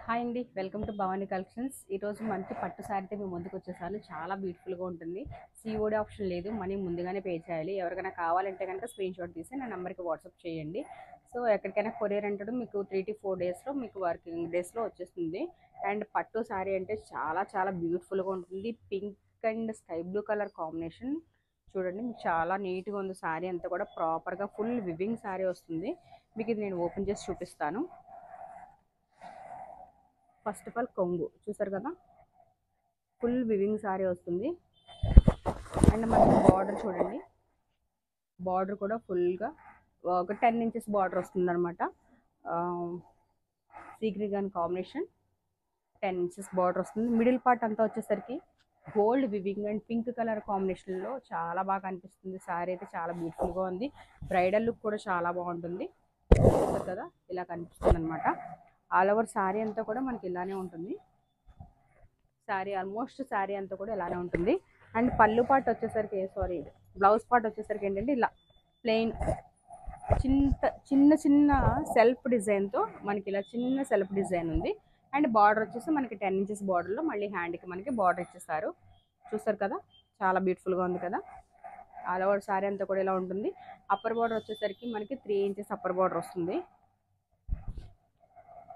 Hi అండి, welcome to Bhavani collections. ఈరోజు మంచి పట్టు శారీతో మేము ముందుకు వచ్చేసాను. చాలా బ్యూటిఫుల్గా ఉంటుంది. సిఓడి ఆప్షన్ లేదు, మనీ ముందుగానే పే చేయాలి. ఎవరికైనా కావాలంటే కనుక స్క్రీన్ షాట్ తీసి నా నెంబర్కి వాట్సాప్ చేయండి. సో ఎక్కడికైనా కొరియర్ అంటాడు మీకు 3 to 4 డేస్లో మీకు వర్కింగ్ డేస్లో వచ్చేస్తుంది. అండ్ పట్టు శారీ అంటే చాలా చాలా బ్యూటిఫుల్గా ఉంటుంది. Pink and sky blue colour combination చూడండి, మీకు చాలా నీట్గా ఉంది. శారీ అంతా కూడా ప్రాపర్గా ఫుల్ వివింగ్ శారీ వస్తుంది. మీకు ఇది నేను ఓపెన్ చేసి చూపిస్తాను. ఫస్ట్ ఆఫ్ ఆల్ కొంగు చూసారు కదా, ఫుల్ వివింగ్ సారీ వస్తుంది. అండ్ మనకి బార్డర్ చూడండి, బార్డర్ కూడా ఫుల్గా ఒక 10 inches బార్డర్ వస్తుంది అనమాట. సీగ్రిగన్ కాంబినేషన్ 10 inches బార్డర్ వస్తుంది. మిడిల్ పార్ట్ అంతా వచ్చేసరికి gold weaving and pink colour కాంబినేషన్లో చాలా బాగా అనిపిస్తుంది. శారీ అయితే చాలా బ్యూటిఫుల్గా ఉంది. బ్రైడల్ లుక్ కూడా చాలా బాగుంటుంది. చూసారు కదా, ఇలా కనిపిస్తుంది అనమాట. ఆల్ ఓవర్ శారీ అంతా కూడా మనకి ఇలానే ఉంటుంది. శారీ ఆల్మోస్ట్ శారీ అంతా కూడా ఇలానే ఉంటుంది. అండ్ పళ్ళు పార్ట్ వచ్చేసరికి బ్లౌజ్ పార్ట్ వచ్చేసరికి ఏంటంటే ఇలా ప్లెయిన్ చిన్న చిన్న సెల్ఫ్ డిజైన్తో మనకి ఇలా చిన్న సెల్ఫ్ డిజైన్ ఉంది. అండ్ బార్డర్ వచ్చేసి మనకి 10 inches బార్డర్లో మళ్ళీ హ్యాండ్కి మనకి బార్డర్ ఇచ్చేస్తారు. చూస్తారు కదా, చాలా బ్యూటిఫుల్గా ఉంది కదా. ఆల్ ఓవర్ శారీ అంతా కూడా ఇలా ఉంటుంది. అప్పర్ బార్డర్ వచ్చేసరికి మనకి 3 inches అప్పర్ బార్డర్ వస్తుంది.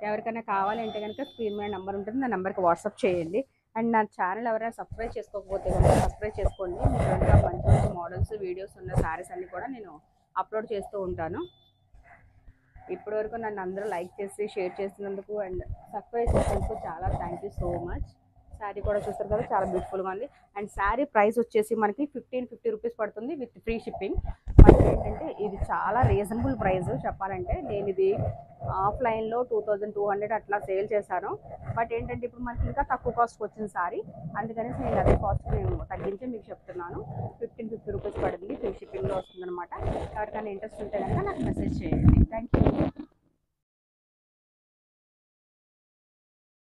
ఎవరికైనా కావాలంటే కనుక స్క్రీన్ మీద నెంబర్ ఉంటుంది, నా నెంబర్కి వాట్సాప్ చేయండి. అండ్ నా ఛానల్ ఎవరైనా సబ్స్క్రైబ్ చేసుకోకపోతే కనుక సబ్స్క్రైబ్ చేసుకోండి. మీకు ఇంకా మంచి మంచి మోడల్స్ వీడియోస్ ఉన్న శారీస్ అన్నీ కూడా నేను అప్లోడ్ చేస్తూ ఉంటాను. ఇప్పటివరకు నన్ను అందరూ లైక్ చేసి షేర్ చేసినందుకు అండ్ సబ్స్క్రైబ్ చేసినందుకు చాలా thank you so much. Sari కూడా చూస్తారు కదా, చాలా బ్యూటిఫుల్గా ఉంది. అండ్ శారీ ప్రైస్ వచ్చేసి మనకి 1550 రూపీస్ పడుతుంది విత్ ఫ్రీ షిప్పింగ్. మనకి ఏంటంటే ఇది చాలా రీజనబుల్ ప్రైస్ చెప్పాలంటే. నేను ఇది ఆఫ్లైన్లో 2200 అట్లా సేల్ చేశాను. బట్ ఏంటంటే ఇప్పుడు మనకి ఇంకా తక్కువ కాస్ట్కి వచ్చింది శారీ, అందుకనేసి నేను అదే కాస్ట్ నేను తగ్గించి మీకు చెప్తున్నాను. 1550 రూపీస్ పడుతుంది, ఫ్రీ షిప్పింగ్లో వస్తుంది అనమాట. ఎవరికైనా ఇంట్రెస్ట్ ఉంటే కనుక నాకు మెసేజ్ చేయండి. Thank you.